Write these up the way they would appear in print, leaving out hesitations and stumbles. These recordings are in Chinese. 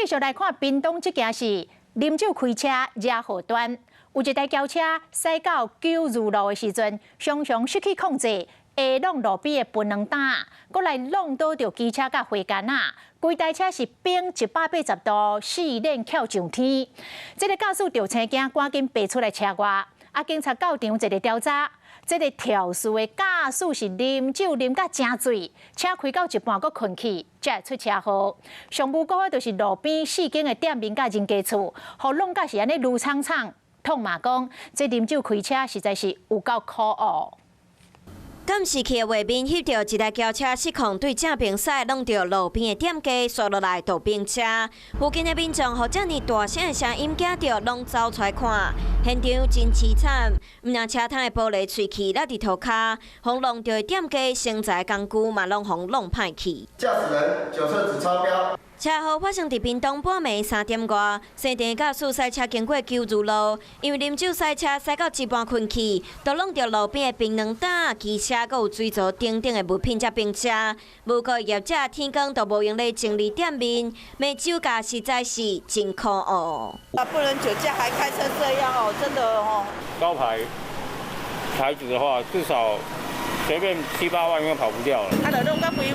继续来看屏东这件事，啉酒开车惹祸端。有一台轿车驶到九如路的时阵，常常失去控制，下弄路边的槟榔担，搁来弄倒着机车甲花杆啊！规台车是冰180度，四轮翘上天。这个驾驶着青惊，赶紧爬出来车外。警察到场一个调查。 这个肇事的驾驶是啉酒啉到真醉，车开到一半，搁困去，才会出车祸。上无过就是路边四间的店面甲人家厝，互弄甲是安尼如苍苍。痛骂讲，这啉酒开车实在是有够可恶。 监视器的画面翕到一台轿车失控，对正平驶弄到路边的店家，摔落来倒冰车。附近的民众互遮尼大声的声音惊到，拢走出来看。现场真凄惨，毋但车窗的玻璃碎去，落伫涂骹，互弄到的店家生财工具嘛拢互弄歹去。驾驶人酒测值超标。 车祸发生伫屏东半暝3点外，生电驾驶驶车经过九如路，因为啉酒驶车驶到一半困去，就弄到路边的槟榔担、机车，佮有水槽等等的物品才冰车。不过业者天光都无用来整理店面，卖酒价实在是真可恶。不能酒驾还开车这样哦，真的哦。高牌子的话，至少随便7、8万应该跑不掉了。啊，就弄到肥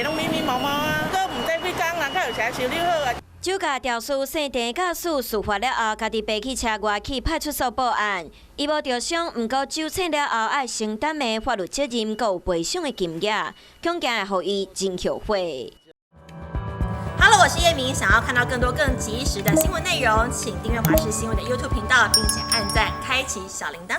的，弄密密麻麻啊，都唔知几工人较有车修理好啊。酒驾肇事生电驾驶事发了后，家己爬去车外去派出所报案。伊无着伤，毋过酒醒了后爱承担的法律责任，佮有赔偿的金额，恐惊会予伊真后悔。Hello， 我是叶明。想要看到更多更及时的新闻内容，请订阅华视新闻的 YouTube 频道，并且按赞，开启小铃铛。